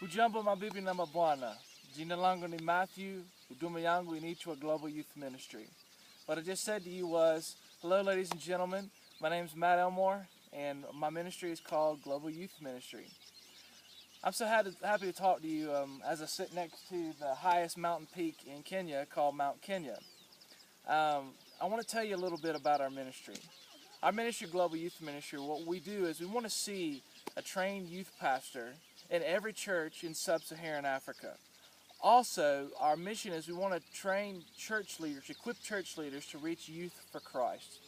Hujambo mabibi na mabwana. Jina langu ni Matthew. Huduma yangu inaitwa Global Youth Ministry. What I just said to you was, hello ladies and gentlemen, my name is Matt Elmore, and my ministry is called Global Youth Ministry. I'm so happy to talk to you as I sit next to the highest mountain peak in Kenya called Mount Kenya. I want to tell you a little bit about our ministry. Our ministry, Global Youth Ministry, what we do is we want to see a trained youth pastor in every church in sub-Saharan Africa. Also, our mission is we want to train church leaders, equip church leaders to reach youth for Christ.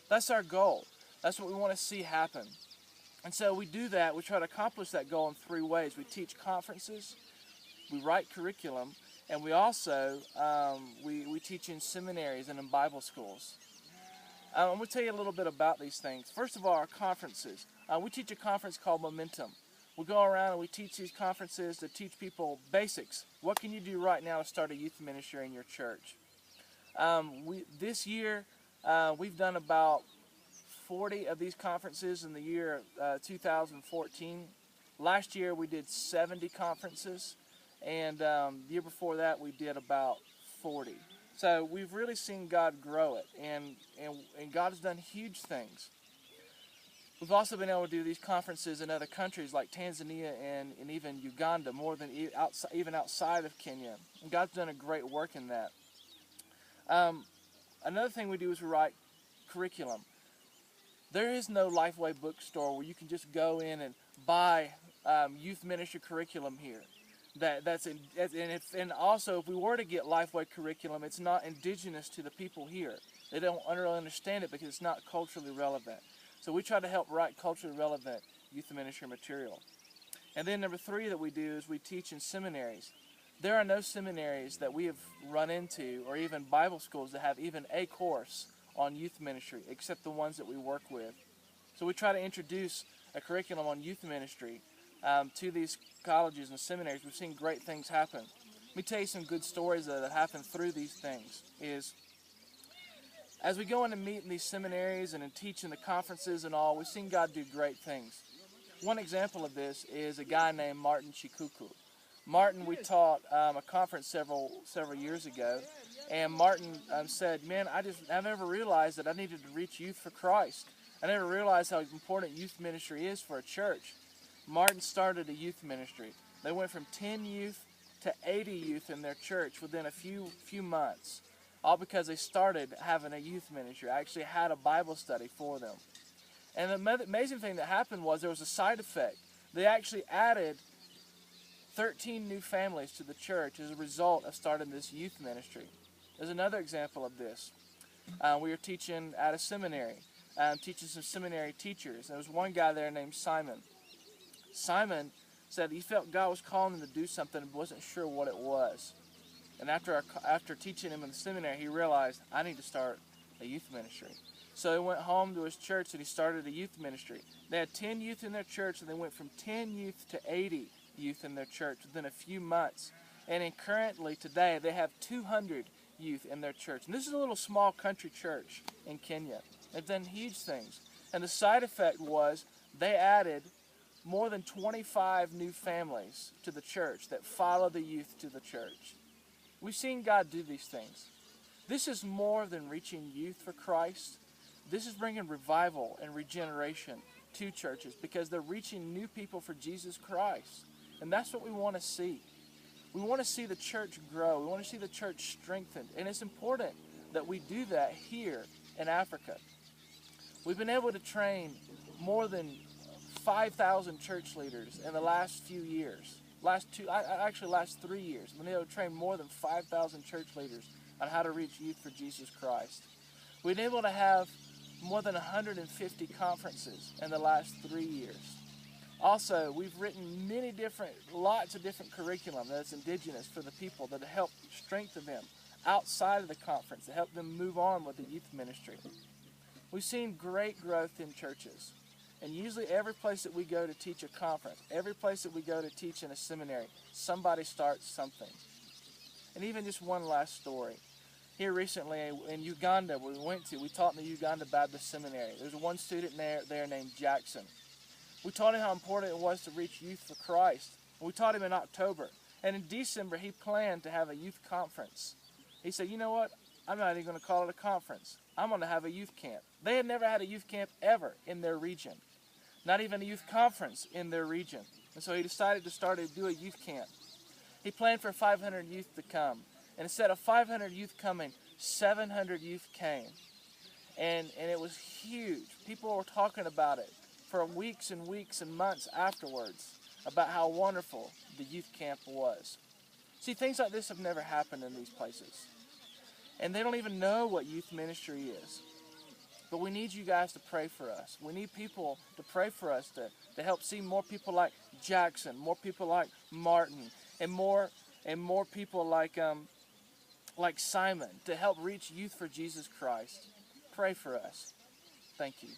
That's our goal. That's what we want to see happen. And so we do that. We try to accomplish that goal in three ways. We teach conferences, we write curriculum, and we also we teach in seminaries and in Bible schools. I'm going to tell you a little bit about these things. First of all, our conferences. We teach a conference called Momentum. We go around and we teach these conferences to teach people basics. What can you do right now to start a youth ministry in your church? This year, we've done about 40 of these conferences in the year 2014. Last year, we did 70 conferences, and the year before that, we did about 40. So we've really seen God grow it, and God has done huge things. We've also been able to do these conferences in other countries like Tanzania and even Uganda, more than even outside of Kenya. And God's done a great work in that. Another thing we do is we write curriculum. There is no Lifeway bookstore where you can just go in and buy youth ministry curriculum here. And also, if we were to get Lifeway curriculum, it's not indigenous to the people here. They don't really understand it because it's not culturally relevant. So we try to help write culturally relevant youth ministry material. And then number 3 that we do is we teach in seminaries. There are no seminaries that we have run into, or even Bible schools that have even a course on youth ministry, except the ones that we work with. So we try to introduce a curriculum on youth ministry to these colleges and seminaries. We've seen great things happen. Let me tell you some good stories that happen through these things. As we go in and meet in these seminaries and teach in the conferences and all, we've seen God do great things. One example of this is a guy named Martin Chikuku. Martin, we taught a conference several years ago, and Martin said, man, I never realized that I needed to reach youth for Christ. I never realized how important youth ministry is for a church. Martin started a youth ministry. They went from 10 youth to 80 youth in their church within a few months, all because they started having a youth ministry. I actually had a Bible study for them. And the amazing thing that happened was there was a side effect. They actually added 13 new families to the church as a result of starting this youth ministry. There's another example of this. We were teaching at a seminary, teaching some seminary teachers. There was one guy there named Simon. Simon said he felt God was calling him to do something but wasn't sure what it was. And after teaching him in the seminary, he realized, I need to start a youth ministry. So he went home to his church and he started a youth ministry. They had 10 youth in their church, and they went from 10 youth to 80 youth in their church within a few months. And currently today, they have 200 youth in their church. And this is a little small country church in Kenya. They've done huge things. And the side effect was they added more than 25 new families to the church that follow the youth to the church. We've seen God do these things. This is more than reaching youth for Christ. This is bringing revival and regeneration to churches because they're reaching new people for Jesus Christ. And that's what we want to see. We want to see the church grow. We want to see the church strengthened. And it's important that we do that here in Africa. We've been able to train more than 5,000 church leaders in the last few years. Last 3 years. We've been able to train more than 5,000 church leaders on how to reach youth for Jesus Christ. We've been able to have more than 150 conferences in the last 3 years. Also, we've written lots of different curriculum that's indigenous for the people that help strengthen them outside of the conference, to help them move on with the youth ministry. We've seen great growth in churches. And usually every place that we go to teach a conference, every place that we go to teach in a seminary, somebody starts something. And even just one last story. Here recently in Uganda, where we taught in the Uganda Baptist Seminary. There's one student there named Jackson. We taught him how important it was to reach youth for Christ. We taught him in October. And in December, he planned to have a youth conference. He said, you know what? I'm not even going to call it a conference. I'm going to have a youth camp. They had never had a youth camp ever in their region. Not even a youth conference in their region. And so he decided to do a youth camp. He planned for 500 youth to come. And instead of 500 youth coming, 700 youth came. And it was huge. People were talking about it for weeks and weeks and months afterwards about how wonderful the youth camp was. See, things like this have never happened in these places. And they don't even know what youth ministry is. But we need you guys to pray for us. We need people to pray for us to help see more people like Jackson, more people like Martin, and more people like Simon to help reach youth for Jesus Christ. Pray for us. Thank you.